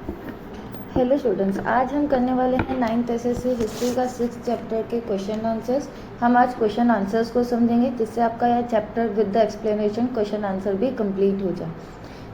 Hello students, आज हम करने वाले हैं 9th एसएससी हिस्ट्री का 6th चैप्टर के क्वेश्चन आंसर्स। हम आज क्वेश्चन आंसर्स को समझेंगे जिससे आपका यह chapter with the explanation question answer भी कंप्लीट हो जाए।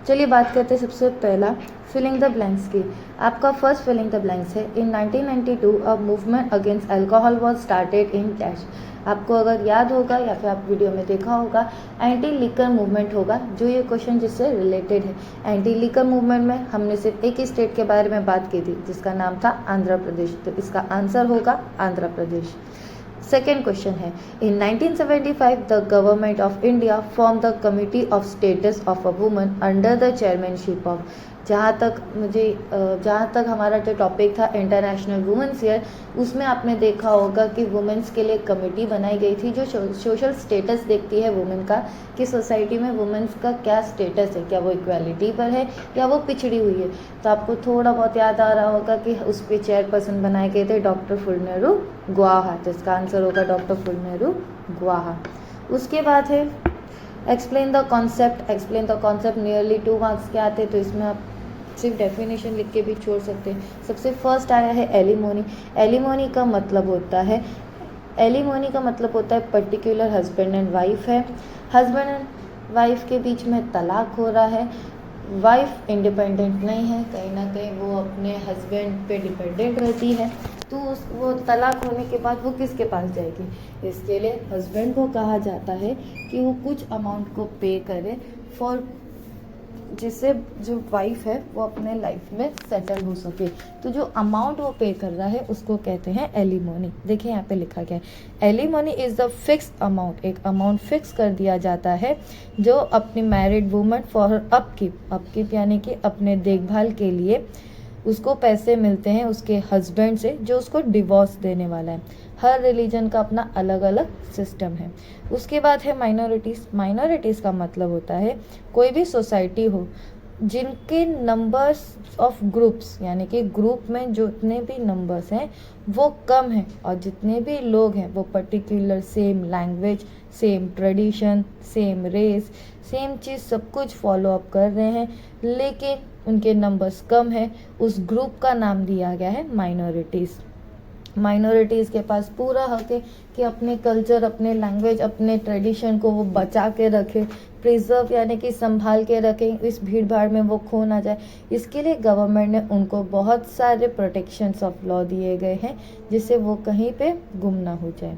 चलिए बात करते हैं सबसे पहला फिलिंग द ब्लैंक्स की। आपका फर्स्ट फिलिंग द ब्लैंक्स है, इन 1992 a movement against alcohol was started in dash. आपको अगर याद होगा या फिर आप वीडियो में देखा होगा, एंटी लीकर मूवमेंट होगा जो ये क्वेश्चन जिससे रिलेटेड है। एंटी लीकर मूवमेंट में हमने सिर्फ एक ही स्टेट के बारे में बात की थी जिसका नाम था आंध्र प्रदेश, तो इसका आंसर होगा आंध्र प्रदेश। सेकेंड क्वेश्चन है, इन 1975 the government of India form the committee of status of a woman under the chairmanship of. जहाँ तक हमारा जो टॉपिक था इंटरनेशनल वुमेंस ईयर, उसमें आपने देखा होगा कि वुमेंस के लिए कमेटी बनाई गई थी जो सोशल स्टेटस देखती है वुमेन का, कि सोसाइटी में वुमेन्स का क्या स्टेटस है, क्या वो इक्वालिटी पर है या वो पिछड़ी हुई है। तो आपको थोड़ा बहुत याद आ रहा होगा कि उस पर चेयरपर्सन बनाए गए थे डॉक्टर फुलनेरू गुआहा, तो इसका आंसर होगा डॉक्टर फुलनेरू गुआहा। उसके बाद है explain the concept. Explain the concept nearly 2 marks के आते हैं, तो इसमें आप सिर्फ डेफिनेशन लिख के भी छोड़ सकते हैं। सबसे फर्स्ट आया है एलिमोनी। एलिमोनी का मतलब होता है पर्टिकुलर हस्बैंड एंड वाइफ है। हस्बैंड एंड वाइफ के बीच में तलाक हो रहा है। वाइफ इंडिपेंडेंट नहीं है, कहीं ना कहीं वो अपने हस्बैंड पे डिपेंडेंट रहती है, तो वो तलाक होने के बाद वो किसके पास जाएगी। इसके लिए हस्बैंड को कहा जाता है कि वो कुछ अमाउंट को पे करे फॉर, जिससे जो वाइफ है वो अपने लाइफ में सेटल हो सके। तो जो अमाउंट वो पे कर रहा है उसको कहते हैं एलिमोनी। देखिए यहाँ पे लिखा गया है, alimony is the fix amount. एक अमाउंट फिक्स कर दिया जाता है जो अपनी मैरिड वुमन फॉर अपकीप यानी कि अपने देखभाल के लिए उसको पैसे मिलते हैं उसके हस्बैंड से जो उसको डिवोर्स देने वाला है। हर रिलीजन का अपना अलग अलग सिस्टम है। उसके बाद है माइनॉरिटीज़। माइनॉरिटीज़ का मतलब होता है कोई भी सोसाइटी हो जिनके नंबर्स ऑफ ग्रुप्स, यानी कि ग्रुप में जितने भी नंबर्स हैं वो कम हैं और जितने भी लोग हैं वो particular same language, same tradition, same race, same चीज़ सब कुछ फॉलो अप कर रहे हैं, लेकिन उनके नंबर्स कम है, उस ग्रुप का नाम दिया गया है माइनॉरिटीज़। माइनॉरिटीज़ के पास पूरा हक है कि अपने कल्चर, अपने लैंग्वेज, अपने ट्रेडिशन को वो बचा के रखे, प्रिजर्व यानी कि संभाल के रखें, इस भीड़ भाड़ में वो खो ना जाए। इसके लिए गवर्नमेंट ने उनको बहुत सारे प्रोटेक्शंस ऑफ लॉ दिए गए हैं जिससे वो कहीं पे गुम ना हो जाए।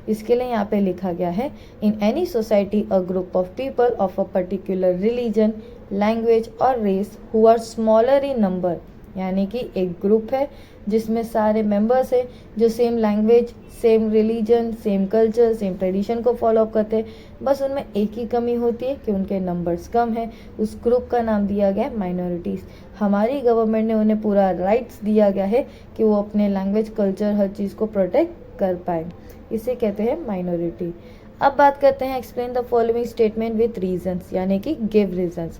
इसके लिए यहाँ पे लिखा गया है, in any society a group of people of a particular religion, language और race who are smaller in number, यानी कि एक ग्रुप है जिसमें सारे मेंबर्स हैं जो same language, same religion, same culture, same tradition को फॉलो अप करते हैं, बस उनमें एक ही कमी होती है कि उनके नंबर्स कम हैं। उस ग्रुप का नाम दिया गया है माइनॉरिटीज़। हमारी गवर्नमेंट ने उन्हें पूरा राइट्स दिया गया है कि वो अपने लैंग्वेज, कल्चर, हर चीज़ को प्रोटेक्ट कर पाए, इसे कहते हैं माइनॉरिटी। अब बात करते हैं explain the following statement with reasons, यानी कि गिव रीजंस।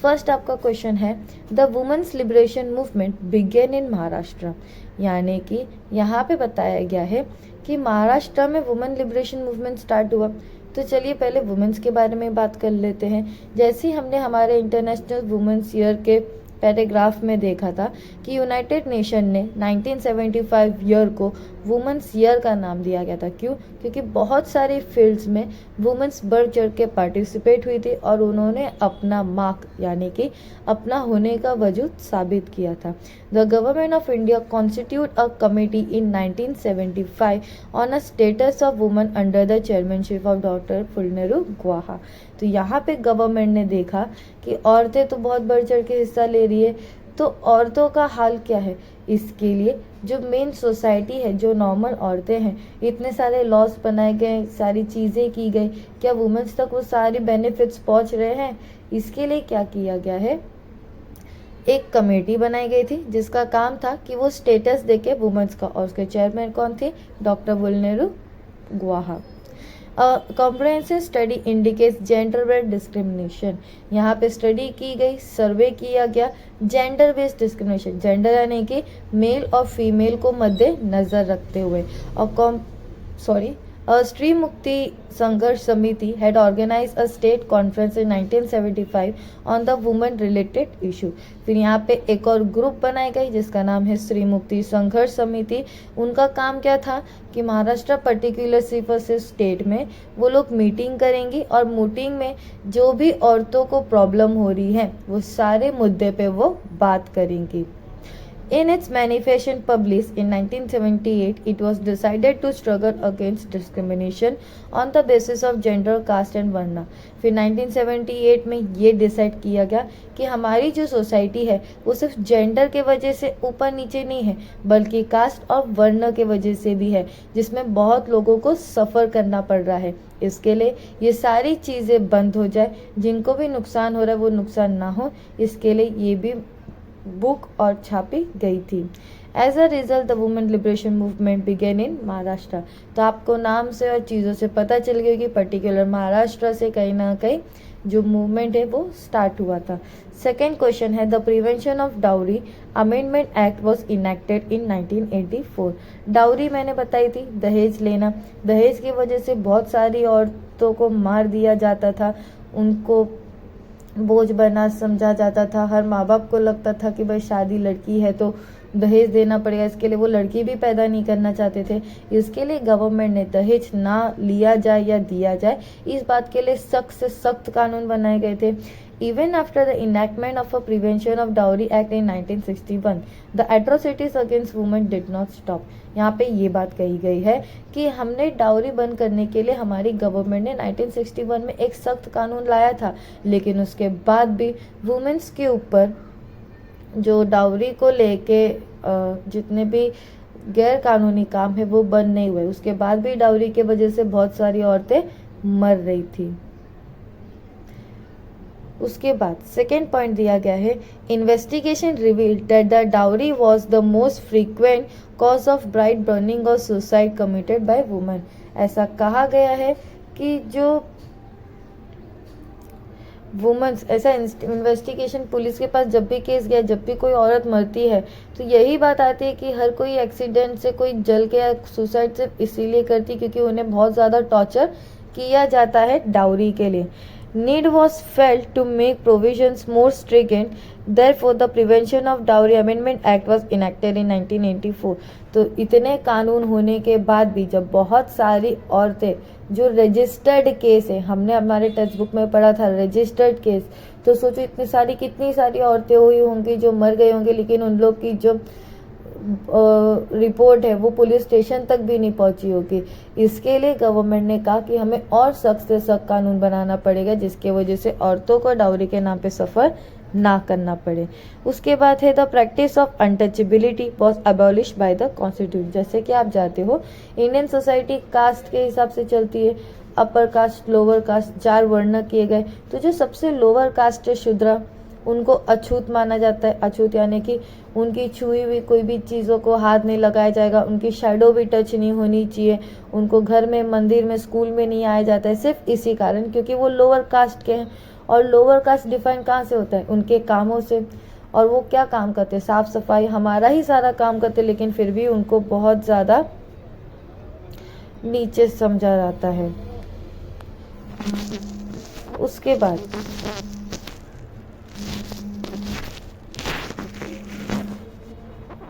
फर्स्ट आपका क्वेश्चन है, the women's liberation movement began in Maharashtra, यानी कि यहाँ पे बताया गया है कि महाराष्ट्र में वुमेन लिबरेशन मूवमेंट स्टार्ट हुआ। तो चलिए पहले वुमेन्स के बारे में बात कर लेते हैं। जैसे ही हमने हमारे इंटरनेशनल वुमेन्स ईयर के पैराग्राफ में देखा था कि यूनाइटेड नेशन ने 1975 ईयर को वुमेन्स ईयर का नाम दिया गया था। क्यों? क्योंकि बहुत सारे फील्ड्स में वुमेन्स बढ़ चढ़ के पार्टिसिपेट हुई थी और उन्होंने अपना मार्क यानी कि अपना होने का वजूद साबित किया था। The government of India constitute a committee in 1975 on a status of women under the chairmanship of doctor Phulrenu Guha. तो यहाँ पे गवर्नमेंट ने देखा कि औरतें तो बहुत बढ़ चढ़ के हिस्सा ले रही है, तो औरतों का हाल क्या है। इसके लिए जो मेन सोसाइटी है, जो नॉर्मल औरतें हैं, इतने सारे लॉस बनाए गए, सारी चीज़ें की गई, क्या वुमेन्स तक वो सारी बेनिफिट्स पहुंच रहे हैं। इसके लिए क्या किया गया है, एक कमेटी बनाई गई थी जिसका काम था कि वो स्टेटस देके वुमेन्स का, और उसके चेयरमैन कौन थे, doctor Phulrenu Guha. Comprehensive study indicates gender based discrimination, यहाँ पे स्टडी की गई, सर्वे किया गया जेंडर बेस्ड डिस्क्रिमिनेशन, जेंडर यानी कि मेल और फीमेल को मद्देनजर रखते हुए, और स्त्री मुक्ति संघर्ष समिति had organized a state conference in 1975 on the women related issue। फिर यहाँ पे एक और ग्रुप बनाई गई जिसका नाम है स्त्री मुक्ति संघर्ष समिति। उनका काम क्या था कि महाराष्ट्र पर्टिकुलर सिर्फ स्टेट में वो लोग मीटिंग करेंगी और मीटिंग में जो भी औरतों को प्रॉब्लम हो रही है वो सारे मुद्दे पे वो बात करेंगी। In its manifesto published in 1978, it was decided to struggle against discrimination on the basis of gender, caste and varna। फिर 1978 में ये डिसाइड किया गया कि हमारी जो सोसाइटी है वो सिर्फ जेंडर के वजह से ऊपर नीचे नहीं है बल्कि कास्ट और वर्ण के वजह से भी है, जिसमें बहुत लोगों को सफ़र करना पड़ रहा है। इसके लिए ये सारी चीज़ें बंद हो जाए, जिनको भी नुकसान हो रहा है वो नुकसान ना हो, इसके लिए ये भी बुक और छापी गई थी। As a result the women liberation movement began in Maharashtra. तो आपको नाम से और चीज़ों से पता चल गया कि पर्टिकुलर महाराष्ट्र से कहीं ना कहीं जो मूवमेंट है वो स्टार्ट हुआ था। सेकेंड क्वेश्चन है the prevention of dowry amendment act was enacted in 1984। Dowry मैंने बताई थी, दहेज लेना। दहेज की वजह से बहुत सारी औरतों को मार दिया जाता था, उनको बोझ बना समझा जाता था। हर माँ बाप को लगता था कि भाई शादी लड़की है तो दहेज देना पड़ेगा, इसके लिए वो लड़की भी पैदा नहीं करना चाहते थे। इसके लिए गवर्नमेंट ने दहेज ना लिया जाए या दिया जाए इस बात के लिए सख्त से सख्त कानून बनाए गए थे। Even after the enactment of a Prevention of Dowry Act in 1961, the atrocities against women did not stop। यहाँ पे ये बात कही गई है कि हमने डाउरी बंद करने के लिए हमारी गवर्नमेंट ने 1961 में एक सख्त कानून लाया था, लेकिन उसके बाद भी वुमेन्स के ऊपर जो डाउरी को लेके जितने भी गैर कानूनी काम है वो बंद नहीं हुए। उसके बाद भी डाउरी के वजह से बहुत सारी औरतें मर रही थी। उसके बाद सेकेंड पॉइंट दिया गया है investigation revealed that the dowry was the most frequent cause of bride burning और सुसाइड कमिटेड बाय वुमेन। ऐसा कहा गया है कि जो वुमेन्स, ऐसा इन्वेस्टिगेशन पुलिस के पास जब भी केस गया, जब भी कोई औरत मरती है तो यही बात आती है कि हर कोई एक्सीडेंट से, कोई जल के या सुसाइड से इसीलिए करती क्योंकि उन्हें बहुत ज़्यादा टॉर्चर किया जाता है डाउरी के लिए। Need was felt to make provisions more stringent, therefore the Prevention of Dowry Amendment Act was enacted in 1984। तो इतने कानून होने के बाद भी जब बहुत सारी औरतें जो रजिस्टर्ड केस है, हमने हमारे टेक्स्ट बुक में पढ़ा था रजिस्टर्ड केस, तो सोचो कितनी सारी औरतें हुई होंगी जो मर गई होंगी, लेकिन उन लोग की जो रिपोर्ट है वो पुलिस स्टेशन तक भी नहीं पहुंची होगी। इसके लिए गवर्नमेंट ने कहा कि हमें और सख्त से सख्त कानून बनाना पड़ेगा जिसके वजह से औरतों को डाउरी के नाम पे सफ़र ना करना पड़े। उसके बाद है the practice of untouchability was abolish by the constitution. जैसे कि आप जानते हो इंडियन सोसाइटी कास्ट के हिसाब से चलती है, अपर कास्ट, लोअर कास्ट, 4 वर्ण किए गए। तो जो सबसे लोअर कास्ट है शूद्र, उनको अछूत माना जाता है। अछूत यानी कि उनकी छुई हुई कोई भी चीज़ों को हाथ नहीं लगाया जाएगा, उनकी शैडो भी टच नहीं होनी चाहिए, उनको घर में, मंदिर में, स्कूल में नहीं आया जाता है, सिर्फ इसी कारण क्योंकि वो लोअर कास्ट के हैं। और लोअर कास्ट डिफाइन कहाँ से होता है? उनके कामों से। और वो क्या काम करते हैं? साफ सफाई, हमारा ही सारा काम करते, लेकिन फिर भी उनको बहुत ज़्यादा नीचे समझा जाता है। उसके बाद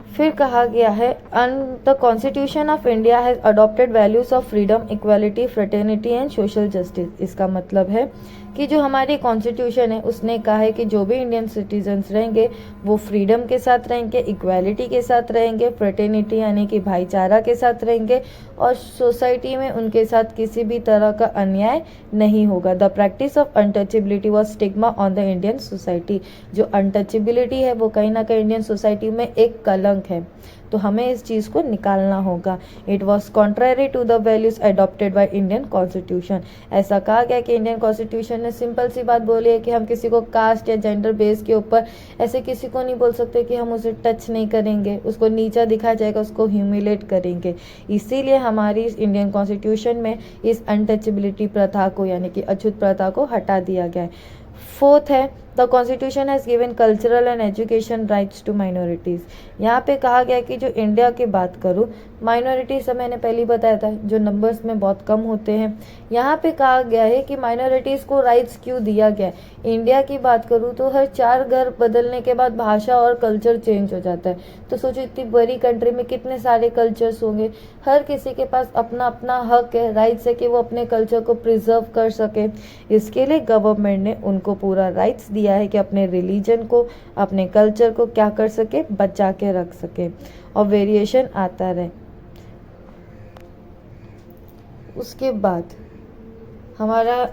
फिर कहा गया है the constitution of India has adopted values of freedom, equality, fraternity and social justice. इसका मतलब है कि जो हमारी कॉन्स्टिट्यूशन है उसने कहा है कि जो भी इंडियन सिटीजन्स रहेंगे वो फ्रीडम के साथ रहेंगे, इक्वालिटी के साथ रहेंगे, फ्रेटर्निटी यानी कि भाईचारा के साथ रहेंगे और सोसाइटी में उनके साथ किसी भी तरह का अन्याय नहीं होगा। The practice of untouchability was stigma on the Indian society. जो अनटचेबिलिटी है वो कहीं ना कहीं इंडियन सोसाइटी में एक कलंक है, तो हमें इस चीज़ को निकालना होगा। It was contrary to the values adopted by Indian constitution. ऐसा कहा गया कि इंडियन कॉन्स्टिट्यूशन ने सिंपल सी बात बोली है कि हम किसी को कास्ट या जेंडर बेस के ऊपर ऐसे किसी को नहीं बोल सकते कि हम उसे टच नहीं करेंगे, उसको नीचा दिखाया जाएगा, उसको ह्यूमिलेट करेंगे। इसीलिए हमारी इस इंडियन कॉन्स्टिट्यूशन में इस अनटचेबिलिटी प्रथा को यानी कि अछूत प्रथा को हटा दिया गया है। फोर्थ है the constitution has given cultural and education rights to minorities. यहाँ पे कहा गया कि जो इंडिया की बात करूँ, माइनॉरिटीज़ से मैंने पहले बताया था जो नंबर्स में बहुत कम होते हैं। यहाँ पे कहा गया है कि माइनॉरिटीज़ को राइट्स क्यों दिया गया है। इंडिया की बात करूँ तो हर 4 घर बदलने के बाद भाषा और कल्चर चेंज हो जाता है। तो सोचो इतनी बड़ी कंट्री में कितने सारे कल्चर्स होंगे। हर किसी के पास अपना अपना हक है, राइट्स है कि वो अपने कल्चर को प्रिजर्व कर सके। इसके लिए गवर्नमेंट ने उनको पूरा राइट्स दिया है कि अपने रिलीजन को, अपने कल्चर को क्या कर सके, बचा के रख सके और वेरिएशन आता रहे। उसके बाद हमारा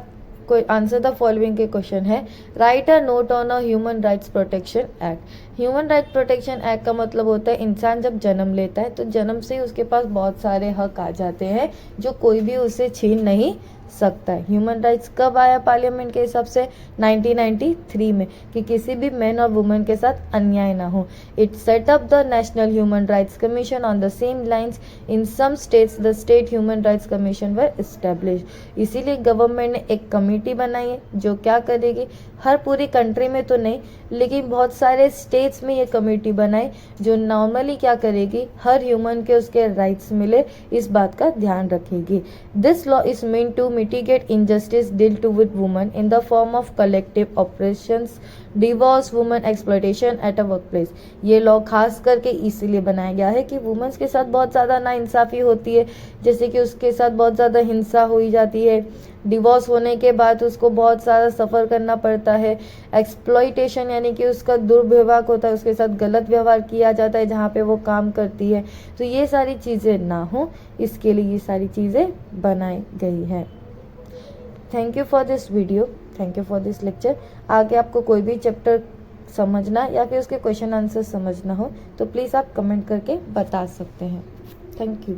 कोई आंसर द फॉलोइंग के क्वेश्चन है। Right a note on a human rights protection act. Human right protection act का मतलब होता है इंसान जब जन्म लेता है तो जन्म से ही उसके पास बहुत सारे हक आ जाते हैं जो कोई भी उसे छीन नहीं सकता है। ह्यूमन राइट्स कब आया पार्लियामेंट के हिसाब से? 1993 में, कि किसी भी मैन और वुमेन के साथ अन्याय ना हो। It set up the national human rights commission on the same lines in some states the state human rights commission were establish. इसीलिए गवर्नमेंट ने एक कमेटी बनाई है जो क्या करेगी, हर पूरी कंट्री में तो नहीं लेकिन बहुत सारे स्टेट्स में ये कमेटी बनाई जो नॉर्मली क्या करेगी, हर ह्यूमन के उसके राइट्स मिले इस बात का ध्यान रखेगी। This law is meant to mitigate injustice dealt to with women in the form of collective operations, divorce, women exploitation at a workplace। ये लॉ खास करके इसीलिए बनाया गया है कि वुमेन्स के साथ बहुत ज़्यादा नाइंसाफ़ी होती है, जैसे कि उसके साथ बहुत ज़्यादा हिंसा हुई जाती है, डिवोर्स होने के बाद उसको बहुत सारा सफ़र करना पड़ता है, एक्सप्लॉइटेशन यानी कि उसका दुर्व्यवहार होता है, उसके साथ गलत व्यवहार किया जाता है जहाँ पे वो काम करती है। तो ये सारी चीज़ें ना हो इसके लिए ये सारी चीज़ें बनाई गई हैं। Thank you for this video, thank you for this lecture. आगे आपको कोई भी चैप्टर समझना या फिर उसके क्वेश्चन आंसर समझना हो तो प्लीज़ आप कमेंट करके बता सकते हैं। Thank you.